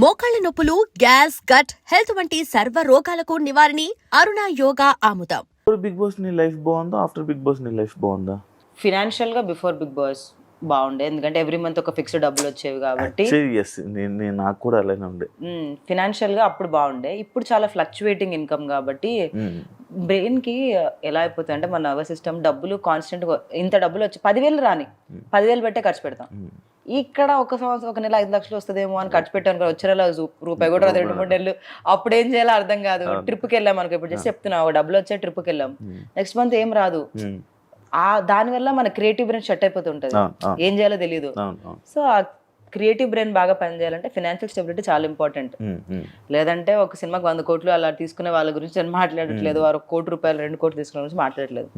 మోకాళ్ల నొప్పులు, gas, gut health వంటి సర్వ రోగాలకు నివారణి అరుణ యోగా ఆముదం. బిగ్ బాస్ నీ లైఫ్ బాగుందా, ఆఫ్టర్ బిగ్ బాస్ నీ లైఫ్ బాగుందా? ఫినాన్షియల్ గా బిఫోర్ బిగ్ బాస్ బాగుండే, ఎందుకంటే ఎవ్రీ మంత్ ఒక ఫిక్స్డ్ డబ్బులు వచ్చేవి కాబట్టి. నేను నాకు కూడా అలానే ఉండే. ఫినాన్షియల్ గా అప్పుడు బాగుండే. ఇప్పుడు చాలా ఫ్లక్చువేటింగ్ ఇన్కమ్ కాబట్టి బ్రెయిన్ కి ఎలా అయిపోతుంది అంటే, మన నర్వస్ సిస్టమ్ డబ్బులు కాన్స్టెంట్ ఇంత డబ్బులు వచ్చి 10,000 రాని 10,000 పెట్టే ఖర్చు పెడతాం. ఇక్కడ ఒక సంవత్సరం ఒక నెల 5 లక్షలు వస్తుందేమో అని ఖర్చు పెట్టాను, వచ్చే నెల రూపాయి కూడా రాదు, 2-3 నెలలు. అప్పుడు ఏం చేయాలో అర్థం కాదు. ట్రిప్కి వెళ్ళాం అనుకో, ఇప్పుడు జస్ట్ చెప్తున్నా, డబ్బులు వచ్చే ట్రిప్కి వెళ్ళాం, నెక్స్ట్ మంత్ ఏం రాదు. దానివల్ల మన క్రియేటివ్ బ్రెయిన్ షట్ అయిపోతుంటది, ఏం చేయాలో తెలియదు. సో ఆ క్రియేటివ్ బ్రెయిన్ బాగా పనిచేయాలంటే ఫినాన్షియల్ స్టెబిలిటీ చాలా ఇంపార్టెంట్. లేదంటే ఒక సినిమాకి 100 కోట్లు అలా తీసుకునే వాళ్ళ గురించి నేను మాట్లాడట్లేదు, వారు ₹1 కోటి 2 కోట్లు తీసుకునే గురించి మాట్లాడట్లేదు.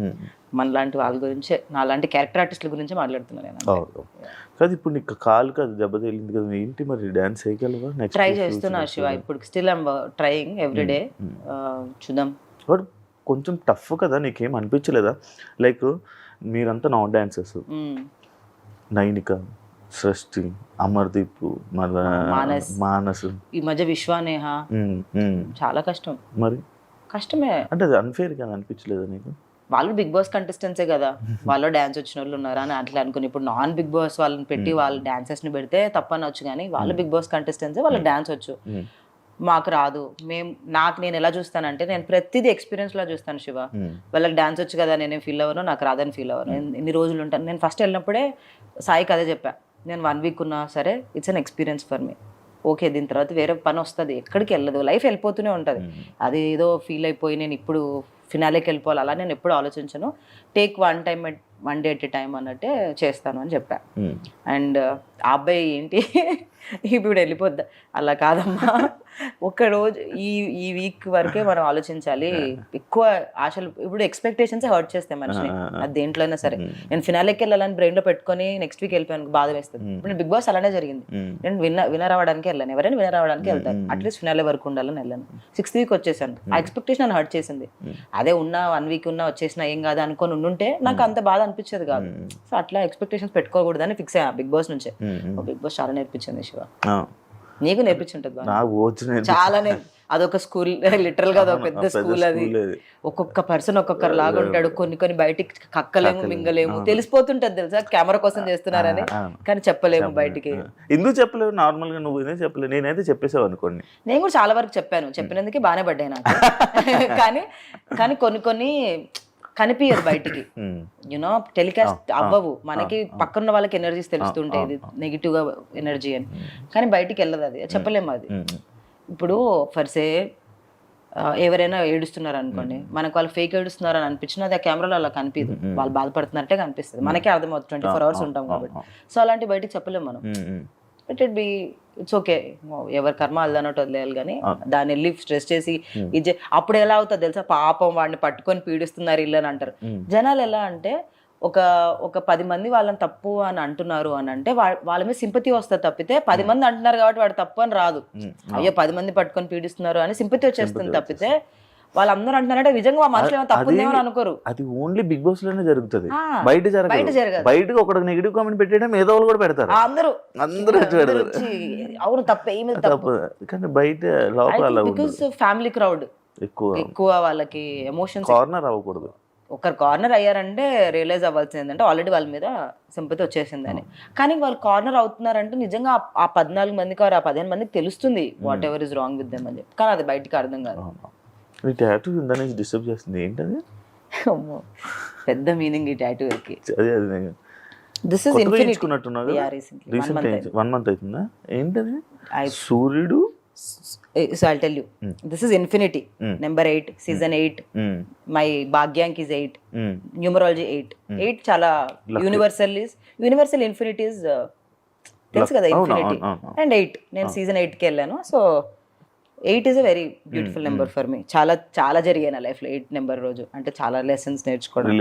మన లాంటి వాళ్ళ గురించే, నా లాంటి క్యారెక్టర్ ఆర్టిస్టుల గురించి మాట్లాడుతున్నాను నేను. కాదు, ఇప్పుడు నీకు కాలు కాదు దెబ్బ తగిలింది కదా, ఏంటి మరి డాన్స్ చేయగలవా? ట్రై చేస్తున్నా శివ, ఇప్పుడు స్టిల్ ఐమ్ ట్రయింగ్ ఎవ్రీడే. చూద్దాం. బట్ కొంచెం టఫ్ కదా, నీకేం అనిపించలేదా? లైక్ మీరంతా నాన్ డాన్సర్స్, నైనిక, సృష్టి, అమర్దీప్, మానస్, ఈ మధ్య విశ్వానేహ, చాలా కష్టం. మరి కష్టమే అంటే అది అన్ఫేర్ కదా అనిపించలేదా నీకు? వాళ్ళు బిగ్ బాస్ కంటెస్టెంట్సే కదా, వాళ్ళు డాన్స్ వచ్చిన వాళ్ళు ఉన్నారా అని అట్లా అనుకుని, ఇప్పుడు నాన్ బిగ్ బాస్ వాళ్ళని పెట్టి వాళ్ళు డాన్సర్స్ ని పెడితే తప్పనొచ్చు, కానీ వాళ్ళు బిగ్ బాస్ కంటెస్టెంట్సే, వాళ్ళకి డాన్స్ వచ్చు, మాకు రాదు. నేను ఎలా చూస్తానంటే, నేను ప్రతిదీ ఎక్స్పీరియన్స్ లా చూస్తాను శివ. వాళ్ళకి డాన్స్ వచ్చు కదా, నేనేం ఫీల్ అవ్వను, నాకు రాదని ఫీల్ అవ్వను. ఎన్ని రోజులు ఉంటాను. నేను ఫస్ట్ వెళ్ళినప్పుడే సాయికి అదే చెప్పా, నేను 1 వీక్ ఉన్నా సరే it's an experience for me. Okay, దీని తర్వాత వేరే పని వస్తుంది, ఎక్కడికి వెళ్ళదు, లైఫ్ వెళ్ళిపోతూనే ఉంటుంది. అది ఏదో ఫీల్ అయిపోయి నేను ఇప్పుడు ఫినాలేకి వెళ్ళిపోవాలి అలా నేను ఎప్పుడు ఆలోచించను. Take one day at a time అన్నట్టే చేస్తాను అని చెప్పా. అండ్ ఆ అబ్బాయి ఏంటి ఇప్పుడు వెళ్ళిపోద్దా, అలా కాదమ్మా, ఒక్కరోజు ఈ వీక్ వరకే మనం ఆలోచించాలి. ఎక్కువ ఆశలు, ఇప్పుడు ఎక్స్పెక్టేషన్స్ హర్ట్ చేస్తాయి మనిషిని, అది దేంట్లో అయినా సరే. నేను ఫినాలేకి వెళ్ళాలని బ్రెయిన్ లో పెట్టుకొని నెక్స్ట్ వీక్ వెళ్ళిపోయాను, బాధ వేస్తుంది. ఇప్పుడు నేను బిగ్ బాస్ అలానే జరిగింది. నేను విన్నర్ అవ్వడానికి వెళ్ళాను, ఎవరైనా విన్నర్ అవ్వడానికి వెళ్తాను, అట్లీస్ట్ ఫినాలే వరకు ఉండాలని వెళ్ళాను. 6th వీక్ వచ్చేసాను. ఆ ఎక్స్పెక్టేషన్ నన్ను హర్ట్ చేసింది. అదే ఉన్నా 1 వీక్ ఉన్నా వచ్చేసినా ఏం కాదు అనుకొని ఉంటే నాకు అంత బాధ అనిపించేది కాదు. సో అట్లా ఎక్స్పెక్టేషన్స్ పెట్టుకోకూడదని ఫిక్స్ అయ్యా బిగ్ బాస్ నుంచే. బిగ్ బాస్ చాలా నేర్పించింది శివ, నీకు నేర్పించుంటది చాలా. అదొక స్కూల్, లిటరల్ గా అదొక పెద్ద స్కూల్. అది ఒక్కొక్క పర్సన్ ఒక్కొక్కరు లాగా ఉంటాడు. కొన్ని బయటికి కక్కలేము, మింగలేము, తెలిసిపోతుంటది తెలుసా, కెమెరా కోసం చేస్తున్నారని, కానీ చెప్పలేము బయటికి. ఎందుకు చెప్పలేవు? నార్మల్ గా నువ్వు చెప్పలేవు, నేనైతే చెప్పేసావు అనుకోండి. నేను కూడా చాలా వరకు చెప్పాను, చెప్పినందుకే బాగానే పడ్డాయి నాకు. కానీ కొన్ని కనిపించదు బయటికి, యూనో టెలికాస్ట్ అవ్వవు. మనకి పక్కన వాళ్ళకి ఎనర్జీస్ తెలుస్తుంటాయి, ఇది నెగిటివ్ గా ఎనర్జీ అని, కానీ బయటికి వెళ్ళదు, అది చెప్పలేము. అది ఇప్పుడు ఫర్సే ఎవరైనా ఏడుస్తున్నారు అనుకోండి, మనకు వాళ్ళు ఫేక్ ఏడుస్తున్నారు అని అనిపించినా అది ఆ కెమెరాలో అలా కనిపించదు, వాళ్ళు బాధపడుతున్నట్టే కనిపిస్తుంది, మనకే అర్థమవుతుంది 24 hours ఉంటాం కాబట్టి. సో అలాంటి బయటికి చెప్పలేము మనం. ఇట్స్ ఓకే, ఎవరి కర్మ అల్లనట్టు వదిలేయాలి, కానీ దాన్ని వెళ్ళి స్ట్రెస్ చేసి ఇది అప్పుడు ఎలా అవుతుంది తెలుసా, పాపం వాడిని పట్టుకొని పీడిస్తున్నారు ఇల్లు అని అంటారు జనాలు. ఎలా అంటే ఒక 10 మంది వాళ్ళని తప్పు అని అంటున్నారు అని అంటే వాళ్ళ మీద సింపతి వస్తుంది తప్పితే, 10 మంది అంటున్నారు కాబట్టి వాడు తప్పు అని రాదు. అయ్యో 10 మంది పట్టుకొని పీడిస్తున్నారు అని సింపతి వచ్చేస్తుంది తప్పితే, వాళ్ళందరూ అంటున్నారంటే నిజంగా మనుషులు ఏమో తప్పు ఉందేమో అనుకోరు. అది ఓన్లీ బిగ్ బాస్ లోనే జరుగుతుంది, బయట జరగదు. బయటకు ఒక నెగిటివ్ కామెంట్ పెట్టడం ఏదో వాళ్ళు కూడా పెడతారు, అందరూ అవును తప్పే తప్పు, కానీ బయట లోపల ఫ్యామిలీ క్రౌడ్ ఎక్కువ, వాళ్ళకి ఎమోషన్స్ కార్నర్ అవ్వకూడదు. ఒకరు కార్నర్ అయ్యారంటే రియలైజ్ అవ్వాల్సింది ఏంటంటే ఆల్రెడీ వాళ్ళ మీద సింపతి వచ్చేసిందని. కానీ వాళ్ళు కార్నర్ అవుతున్నారంటే నిజంగా ఆ 14 మందికి ఆ 15 మందికి తెలుస్తుంది what ever is wrong with them అని చెప్పి, కానీ అది బయటికి అర్థం కాదు. డిస్టర్బ్ చేస్తుంది ఏంటది, పెద్ద మీనింగ్ ఈ టాటూకి. This is infinity. 1 month అవుతుందా ఏంటది? సూర్యుడు. So I'll tell you, this is infinity, number 8, season 8. My Bhagyank is 8, numerology 8. 8 చాలా universal infinity is తెలుసు కదా, infinity and 8. నేను season 8కి వెళ్ళాను. So 8 is a very beautiful number for me. చాలా జరిగాయి నా లైఫ్ లో 8 నెంబర్ రోజు. అంటే చాలా లెసన్స్ నేర్చుకోవడం,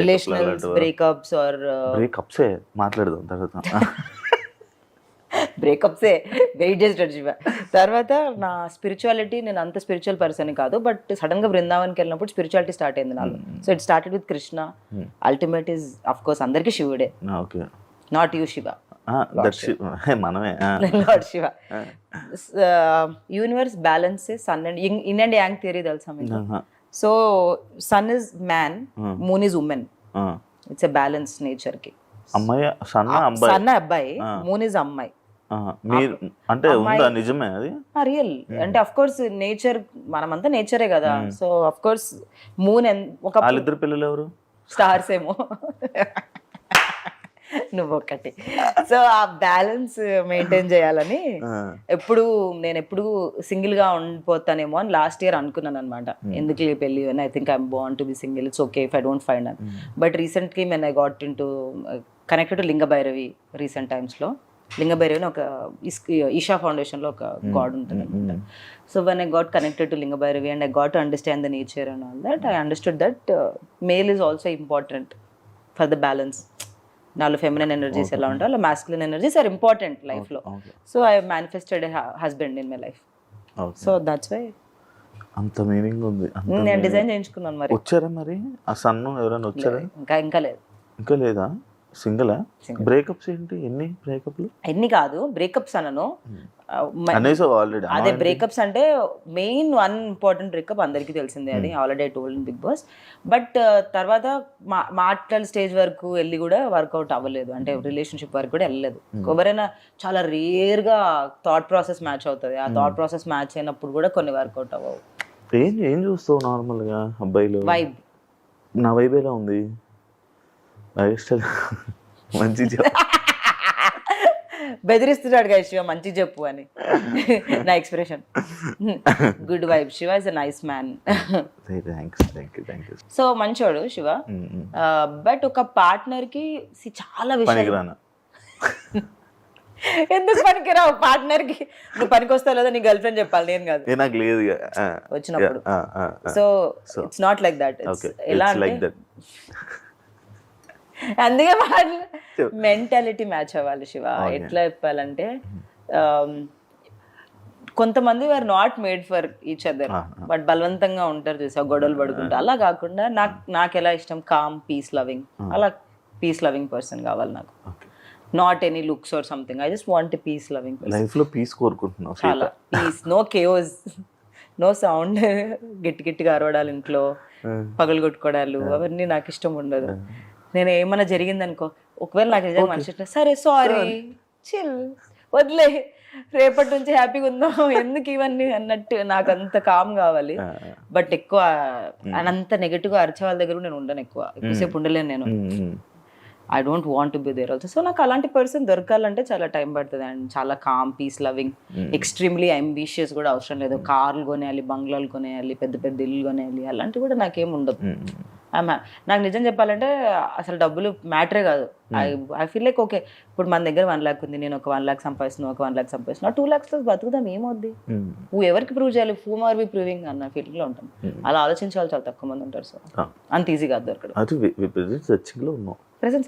రిలేషనల్ బ్రేకప్స్ ఆర్ బ్రేకప్స్ మాట్లాడదాం తర్వాత. బ్రేకప్సే వెయిట్ చేస్తాడు శివ. తర్వాత నా స్పిరిచువాలిటీ, నేను అంత స్పిరిచువల్ పర్సన్ కాదు, బట్ సడన్ గా బృందావన్కి వెళ్ళినప్పుడు స్పిరిచువాలిటీ స్టార్ట్ అయింది నాలో. So it started with Krishna. Ultimate is of course అందరికీ శివుడే, నాట్ యూ శివ. మనమే lord Shiva. Universe balance sun and yin and yang theory తెలుసా మీకు? So sun is man, moon is women. It's a balance nature కి. అమ్మాయి సన్న అబ్బాయి, మూన్ ఇస్ అమ్మాయి. మీరు అంటే ఉందా నిజమే అది? రియల్ అంటే అఫ్ కోర్స్ నేచర్, మనమంతా నేచరే కదా. సో అఫ్ కోర్స్ మూన్ ఒక వాళ్ళిద్దరు పిల్లలు ఎవరు? స్టార్స్ ఏమో. నువ్వు ఒకటి. సో ఆ బ్యాలెన్స్ మెయింటైన్ చేయాలని నేను ఎప్పుడు సింగిల్ గా ఉండిపోతానేమో అని లాస్ట్ ఇయర్ అనుకున్నాను అనమాట. ఎందుకు పెళ్ళి అని. I think I'm born to be single, it's okay if I don't find అని. But recently when I got in to connected to Linga Bhairavi recent times లో. లింగ భైరవి ఒక ఈషా ఫౌండేషన్ లో ఒక గాడ్ ఉంటుంది అనమాట. So when I got connected to Linga Bhairavi and I got to understand the nature and all that, I understood that male is also important for the balance. నాలో feminine energies ఎలా ఉంటాయి, అలా masculine energies are important life లో. So I manifested husband in my life. So that's why అంత meaning ఉంది. నేను design చేయించుకున్నాను. మరి వచ్చారా మరి ఆ సన్ను ఎవరైనా వచ్చారా? ఇంకా లేదు. ఇంకా లేదా? సింగిలా? బ్రేకప్స్ ఏంటి? ఎన్ని బ్రేకప్లు? ఎన్ని కాదు బ్రేకప్స్ అనను. అదే బ్రేకప్స్ అంటే మెయిన్ వన్ ఇంపార్టెంట్ బ్రేకప్ అందరికీ తెలిసిందే, అది already I told in Bigg Boss. But తర్వాత మాటల స్టేజ్ వరకు వెళ్ళి కూడా వర్కౌట్ అవ్వలేదు, అంటే రిలేషన్షిప్ వరకు కూడా వెళ్ళలేదు. ఎవరైనా చాలా రేర్ గా థాట్ ప్రాసెస్ మ్యాచ్ అవుతుంది. ఆ థాట్ ప్రాసెస్ మ్యాచ్ అయినప్పుడు కూడా కొన్ని వర్కౌట్ అవ్వవు. ఏం చూస్తావు నార్మల్ గా అబ్బాయిలు? వైబ్. నా వైబ్ ఎలా ఉంది? మంచి బెదిరిస్తున్నాడు కదా శివ, మంచి చెప్పు అని. నా expression good vibe. Shiva is a nice man. So మంచోడు శివ. బట్ ఒక పార్ట్నర్ కి చాలా విషయాలు. ఎందుకు పనికిరావు పార్ట్నర్ కి? నువ్వు పనికి వస్తావు లేదా నీ గర్ల్ ఫ్రెండ్ చెప్పాలి, నేను కాదు. నాకు లేదు వచ్చినప్పుడు. So it's not like that. ఎలా అంటే అందుకే మెంటాలిటీ మ్యాచ్ అవ్వాలి శివ. ఎట్లా చెప్పాలంటే కొంతమంది are not made for each other, but బలవంతంగా ఉంటారు చూసా, గొడవలు పడుకుంటా. అలా కాకుండా నాకు ఎలా ఇష్టం, కామ్ పీస్ లవింగ్, అలా పీస్ లవింగ్ పర్సన్ కావాలి నాకు. Not any looks or something. I just want peace loving person. Life లో పీస్ కోరుకుంటున్నావు? చాలా peace, no chaos, no sound, గట్టిగా అరవడాలు, ఇంట్లో పగలు కొట్టుకోవడాలు, అవన్నీ నాకు ఇష్టం ఉండదు. నేను ఏమన్నా జరిగిందనుకో, ఒకవేళ నాకు నిజంగా మనిషి సరే సారీ చిల్ వదిలే, రేపటి నుంచి హ్యాపీగా ఉందాం, ఎందుకు ఇవన్నీ అన్నట్టు నాకు అంత కామ్ కావాలి. బట్ ఎక్కువ అంత నెగటివ్ గా అరిచే వాళ్ళ దగ్గర నేను ఉండను, ఎక్కువసేపు ఉండలేను నేను. I don't want to be there also. So నాకు అలాంటి పర్సన్ దొరకాలంటే చాలా టైం పడుతుంది. అండ్ చాలా calm, peace loving, extremely ambitious కూడా అవసరం లేదు. కార్లు కొనేయాలి, బంగ్లాలు కొనేయాలి, పెద్ద పెద్ద ఇల్లు కొనేయాలి, అలాంటివి కూడా నాకేం ఉండదు. నాకు నిజం చెప్పాలంటే అసలు డబ్బులు మ్యాటరే కాదు. ఐ ఫీల్ లైక్ ఓకే, ఇప్పుడు మన దగ్గర 1 lakh ఉంది, నేను ఒక 1 lakh సంపాదిస్తున్నాను, ఒక 1 lakh సంపాదిస్తున్నా, 2 lakhs బతుకుదాం, ఏమవుద్ది? నువ్వు ఎవరికి ప్రూవ్ చేయాలి? హూమ్ ఆర్ వి ప్రూవింగ్ అన్న ఫీలింగ్ లో ఉంటాను. అలా ఆలోచించే వాళ్ళు చాలా తక్కువ మంది ఉంటారు. సో అంత ఈజీగా దొరకదు. ప్రెసెంట్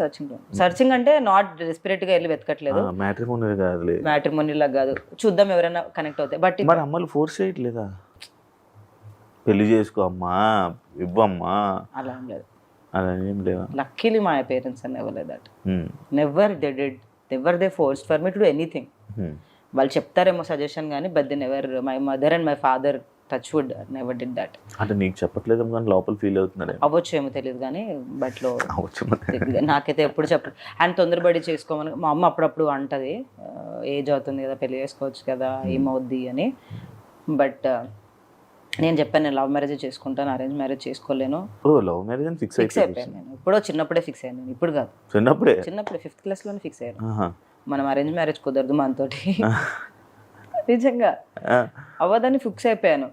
సర్చింగ్ అంటే నాట్ డెస్పరేట్ గా వెళ్ళి వెతకట్లేదు, మ్యాట్రిమోనీ లాగా కాదు, చూద్దాం ఎవరైనా కనెక్ట్ అవుతాయి. బట్ మరి అమ్మలు ఫోర్స్ చేయట్లేదా? పెళ్లి చేసుకో అమ్మా, ఇవ్వమ్మా, అలా ఏం లేదు. అలా ఏం లేదా? Luckily my parents are never like that. Never they did, never they forced for me to do anything. వాళ్ళు చెప్తారేమో సజెషన్ కానీ, but they never, my mother and my father touch wood never did that. అంటే నీకు చెప్పట్లేదు కానీ లోపల feel అవుతున్నారు? అవ్వచ్చు, ఏమో తెలియదు కానీ, బట్ లో నాకైతే ఎప్పుడు చెప్పలేదు. అండ్ తొందరపడి చేసుకోమని మా అమ్మ అప్పుడప్పుడు అంటది, ఏజ్ అవుతుంది కదా, పెళ్లి చేసుకోవచ్చు కదా, ఏమవుద్ది అని. బట్ నేను చెప్పాను, నేను లవ్ మ్యారేజ్ చేసుకుంటాను, అరేంజ్ మ్యారేజ్ చేసుకోలేను. లవ్ మ్యారేజ్ ఫిక్స్ అయిపోయాను నేను. ఎప్పుడో చిన్నప్పుడే ఫిక్స్ అయ్యాను. ఇప్పుడు కాదు, చిన్నప్పుడే 5th class లోనే ఫిక్స్ అయ్యాను. మనం అరేంజ్ మ్యారేజ్ కుదరదు మనతోటి, నిజంగా అవ్వదని ఫిక్స్ అయిపోయాను.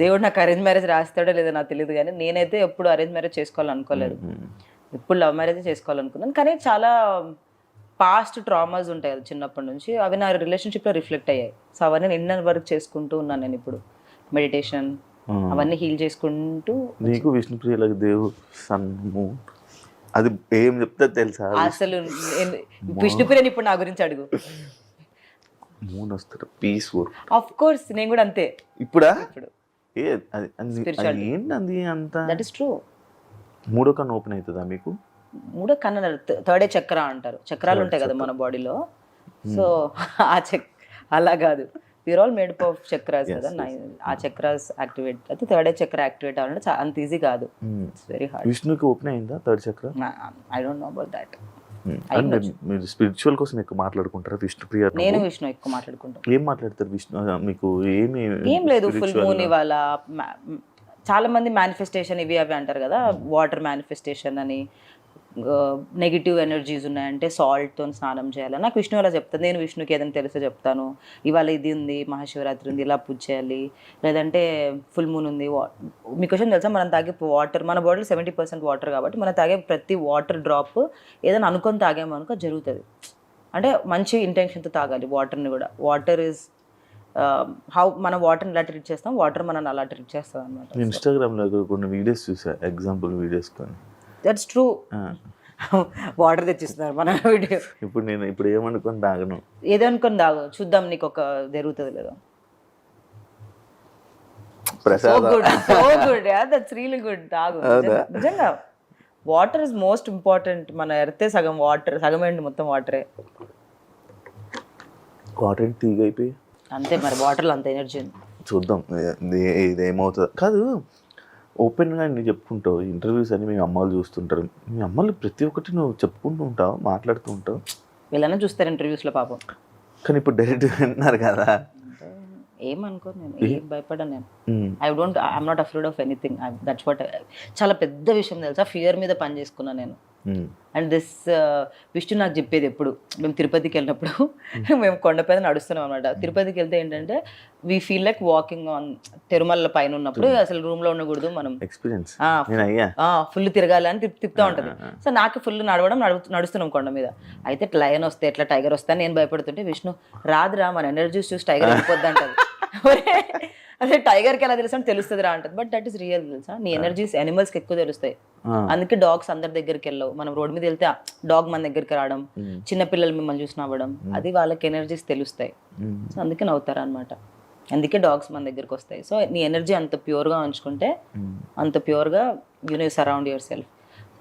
దేవుడు నాకు అరేంజ్ మ్యారేజ్ రాస్తాడో లేదో నాకు తెలియదు కానీ నేనైతే ఎప్పుడు అరేంజ్ మ్యారేజ్ చేసుకోవాలనుకోలేదు, ఎప్పుడు లవ్ మ్యారేజ్ చేసుకోవాలనుకున్నాను. కానీ చాలా పాస్ట్ ట్రామాస్ ఉంటాయి కదా చిన్నప్పటి నుంచి, అవి నా రిలేషన్షిప్లో రిఫ్లెక్ట్ అయ్యాయి. సో అవన్నీ నిన్న వరకు చేసుకుంటూ ఉన్నాను నేను. ఇప్పుడు మెడిటేషన్ అవన్నీ హీల్ చేసుకుంటూ. నీకు విష్ణుప్రియ దేవుడు సన్ము అది ఏం చెప్తా తెలుసా? అసలు విష్ణుప్రియని ఇప్పుడు నా గురించి అడుగు. పీస్ ఆఫ్ కోర్స్ నేను కూడా అంతే. ఇప్పుడా? ఇప్పుడు ఏంటి అంత? That is true. 3వ కన్ను ఓపెన్ అవుతుందా మీకు? 3వ కన్ను, 3rd చక్ర అంటారు. చక్రాలు ఉంటాయి కదా మన బాడీలో, సో ఆ అలా కాదు, we are all made of chakras కదా. ఆ చక్రాస్ యాక్టివేట్ అయితే థర్డ్ ఐ చక్ర యాక్టివేట్ అవ్వాలంటే అంత ఈజీ కాదు, ఇట్స్ వెరీ హార్డ్. విష్ణుకి ఓపెన్ అయిందా third chakra? I don't know about that. మీరు స్పిరిచువల్ కోసం ఎక్కువ మాట్లాడుకుంటారా విష్ణు ప్రియ? నేను విష్ణు ఎక్కువ మాట్లాడుకుంటాను. ఏం మాట్లాడతారు విష్ణు? మీకు ఏం లేదు, ఫుల్ మూన్ ఇవాళ చాలా మంది మేనిఫెస్టేషన్ ఇవి అవి అంటారు కదా, వాటర్ మేనిఫెస్టేషన్ అని, నెగిటివ్ ఎనర్జీస్ ఉన్నాయంటే సాల్ట్తో స్నానం చేయాలి. నాకు విష్ణు అలా చెప్తాను. నేను విష్ణుకి ఏదైనా తెలిస్తే చెప్తాను, ఇవాళ ఇది ఉంది, మహాశివరాత్రి ఉంది, ఇలా పూజ చేయాలి, లేదంటే ఫుల్ మూన్ ఉంది. మీ క్వశ్చన్ తెలుసా, మనం తాగే వాటర్, మన బాడీలో 70% వాటర్ కాబట్టి మనం తాగే ప్రతి వాటర్ డ్రాప్ ఏదైనా అనుకొని తాగామనుకో జరుగుతుంది. అంటే మంచి ఇంటెన్షన్తో తాగాలి వాటర్ని కూడా. వాటర్ ఈజ్ హౌ మనం వాటర్ని ఎలా ట్రీట్ చేస్తాం, వాటర్ మనం అలా ట్రీట్ చేస్తాం అనమాట. ఇన్స్టాగ్రామ్లో కొన్ని వీడియోస్ చూసా, ఎగ్జాంపుల్ వీడియోస్ కానీ. That's true. వాటర్ తెచ్చిస్తున్నారు మన వీడియో. ఇప్పుడు ఏమనుకొని తాగను, ఏదనుకొని తాగు, చూద్దాం నీకు ఒక జరుగుతుంది లేదా. That's really good. తాగు నిజంగా. Water is most important. మన ఎర్తే సగం వాటర్, సగం ఏంటి మొత్తం వాటరే. వాటర్ తీగైపోయి అంతే మరి, వాటర్లో అంత ఎనర్జీ ఉంది. చూద్దాం ఇదేమవుతుంది. కాదు, ఓపెన్గా నేను చెప్పుకుంటావు ఇంటర్వ్యూస్ అని మీ అమ్మాళ్ళు చూస్తుంటారు. మీ అమ్మాళ్ళు ప్రతి ఒక్కటి నువ్వు చెప్పుకుంటూ ఉంటావు, మాట్లాడుతూ ఉంటావు. వీళ్ళనే చూస్తారు ఇంటర్వ్యూస్లో పాపం. కానీ ఇప్పుడు డైరెక్ట్ వింటున్నారు కదా. ఏమనుకో, నేను ఏం భయపడ్డాను. నేను I'm not afraid of anything. That's what. చాలా పెద్ద విషయం తెలుసా, ఫియర్ మీద పని చేసుకున్నా నేను. అండ్ దిస్ విష్ణు నాకు చెప్పేది ఎప్పుడు, మేము తిరుపతికి వెళ్ళినప్పుడు మేము కొండపైన నడుస్తున్నాం అనమాట. తిరుపతికి వెళ్తే ఏంటంటే we feel like walking on Tirumala పైన ఉన్నప్పుడు అసలు రూమ్ లో ఉండకూడదు, మనం ఎక్స్పీరియన్స్ ఫుల్ తిరగాలి అని తిప్పుతూ ఉంటది. సో నాకు ఫుల్ నడుస్తున్నాం కొండ మీద. అయితే లయన్ వస్తే ఎట్లా, టైగర్ వస్తే నేను భయపడుతుంటే విష్ణు రాదురా, మన ఎనర్జీస్ చూసి టైగర్ వెళ్ళిపోద్ది అంటది. అదే టైగర్కి ఎలా తెలుసు అంటే తెలుస్తుంది రా అంటది. బట్ దట్ ఈస్ రియల్ తెలుసా, నీ ఎనర్జీస్ యానిమల్స్కి ఎక్కువ తెలుస్తాయి. అందుకే డాగ్స్ అందరి దగ్గరికి వెళ్ళవు. మనం రోడ్ మీద వెళ్తే డాగ్ మన దగ్గరికి రావడం, చిన్న పిల్లలు మిమ్మల్ని చూసి నవ్వడం, అది వాళ్ళకి ఎనర్జీస్ తెలుస్తాయి. సో అందుకే నవ్వుతారు అనమాట. అందుకే డాగ్స్ మన దగ్గరికి వస్తాయి. సో నీ ఎనర్జీ అంత ప్యూర్గా ఉంచుకుంటే, అంత ప్యూర్గా you surround yourself.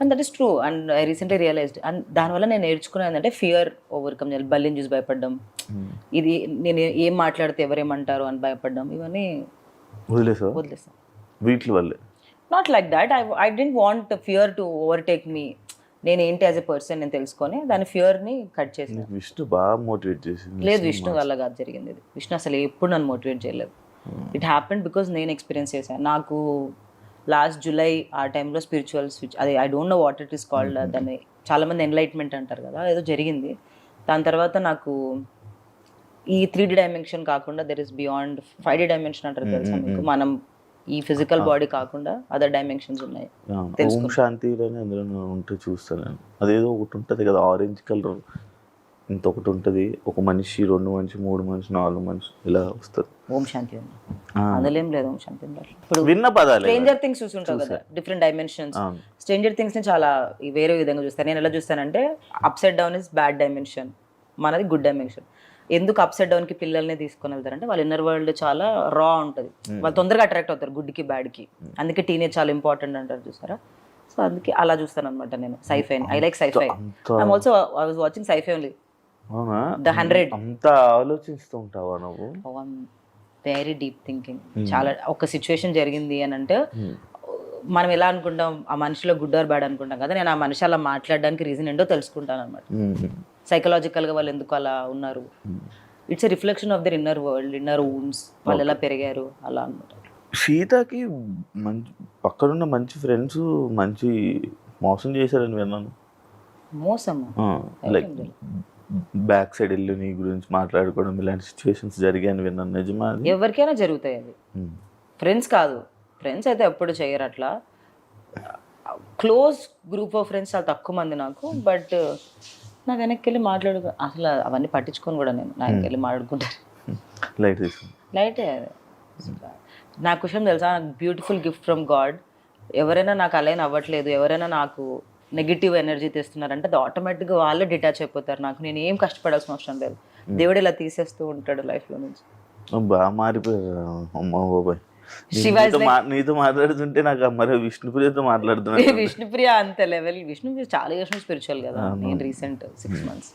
And that is true. And I recently realised. And దానివల్ల నేను నేర్చుకున్నాను ఏంటంటే ఫియర్ ఓవర్కమ్ చేయాలి. బల్లిని చూసి భయపడడం, ఇది నేను ఏం మాట్లాడితే ఎవరేమంటారు అని భయపడడం, ఇవన్నీ వదిలేసా. వీటి వల్లే not like that. I don't want fear to overtake me. నేను ఏంటి యాజ్ ఎ పర్సన్ నేను తెలుసుకొని దాని ఫియర్ని కట్ చేసాను. విష్ణు బాగా మోటివేట్ చేసింది. లేదు, విష్ణు వల్ల కాదు జరిగింది ఇది. విష్ణు అసలు ఎప్పుడు నన్ను మోటివేట్ చేయలేదు. ఇట్ హ్యాపెండ్ బికాస్ నేను ఎక్స్పీరియన్స్ చేశాను. నాకు లాస్ట్ జూలై ఆ టైంలో స్పిరిచువల్ స్విచ్, అది I don't know what it is called, దాన్ని చాలామంది ఎన్లైట్మెంట్ అంటారు కదా, ఏదో జరిగింది. దాని తర్వాత నాకు ఈ 3D డైమెన్షన్ కాకుండా there is beyond 5D dimension అంటారు తెలుసా మీకు. మనం ఈ ఫిజికల్ బాడీ కాకుండా అదర్ డైమెన్షన్స్ ఉన్నాయి. ఓం శాంతిలోనే అందులో ఉంటే చూస్తాను నేను. అదేదో ఒకటి ఉంటుంది కదా ఆరెంజ్ కలర్, ఇంత ఒకటి ఉంటుంది, ఒక మనిషి, 2 మనిషి, 3 మనిషి, 4 మనిషి ఇలా వస్తుంది. ఓం శాంతి అందులో ఏం లేదు. ఓం శాంతి ఇప్పుడు విన్న పదాలు స్ట్రేంజర్ థింగ్స్ చూస్తుంటావు కదా, డిఫరెంట్ డైమెన్షన్స్. స్ట్రేంజర్ థింగ్స్ ని చాలా వేరే విధంగా చూస్తాను. నేను ఎలా చూస్తానంటే upside down is bad dimension, మనది గుడ్ డైమెన్షన్. ఎందుకు అప్సైడ్ డౌన్ కి పిల్లల్ని తీసుకొని వెళ్తారంటే వాళ్ళ ఇన్నర్ వరల్డ్ చాలా రా ఉంటుంది, వాళ్ళు తొందరగా అట్రాక్ట్ అవుతారు గుడ్కి బ్యాడ్కి. అందుకే టీనేజ్ చాలా ఇంపార్టెంట్ అంటారు చూసారా. సో అందుకే అలా చూస్తాను అనమాట నేను scifi. I like scifi. I'm also I was watching scifi only. The 100. అంత ఆలోచిస్తూ ఉంటావా నువ్వు? Very deep thinking. చాలా ఒక సిచ్యువేషన్ జరిగింది అని అంటే మనం ఎలా అనుకుంటాం, ఆ మనిషిలో గుడ్ ఆర్ బ్యాడ్ అనుకుంటాం కదా, నేను ఆ మనిషి అలా మాట్లాడడానికి రీజన్ ఏంటో తెలుసుకుంటాను అనమాట. సైకలాజికల్గా వాళ్ళు ఎందుకు అలా ఉన్నారు, it's a reflection of their inner world, inner wounds, వాళ్ళు ఎలా పెరిగారు అలా అనమాట. సీతకి మంచి పక్కనున్న మంచి ఫ్రెండ్స్ మంచి మోసం చేశారని విన్నాను. మోసమా? లైక్ బ్యాక్ సైడ్ వెళ్ళి నీ గురించి మాట్లాడుకోవడం, ఇలాంటి సిచ్యువేషన్స్ జరిగాయని విన్నాను. నిజమా? ఎవరికైనా జరుగుతాయి అది. ఫ్రెండ్స్ కాదు, ఫ్రెండ్స్ అయితే ఎప్పుడు చేయరు అట్లా. క్లోజ్ గ్రూప్ ఆఫ్ ఫ్రెండ్స్ చాలా తక్కువ మంది నాకు. బట్ నా వెనక్కి వెళ్ళి అసలు అవన్నీ పట్టించుకొని కూడా నేను నా వెనక్కి వెళ్ళి మాట్లాడుకుంటాను. లైటే. నా క్వశ్చన్ తెలుసా, నాకు బ్యూటిఫుల్ గిఫ్ట్ ఫ్రమ్ గాడ్. ఎవరైనా నాకు అలైన్ అవ్వట్లేదు, ఎవరైనా నాకు నెగిటివ్ ఎనర్జీ తెస్తున్నారంటే అది ఆటోమేటిక్గా వాళ్ళే డిటాచ్ అయిపోతారు. నాకు నేను ఏం కష్టపడాల్సిన అవసరం లేదు. దేవుడు ఇలా తీసేస్తూ ఉంటాడు లైఫ్లో నుంచి. బాగా మారిపోయారు అమ్మ బాబాయ్. నీతో మాట్లాడుతుంటే నాకు మరి విష్ణుప్రియతో మాట్లాడుతున్నా. విష్ణుప్రియ అంత లెవెల్. విష్ణుప్రియ చాలా ఇయర్స్ స్పిరిచువల్ కదా. నేను రీసెంట్ 6 months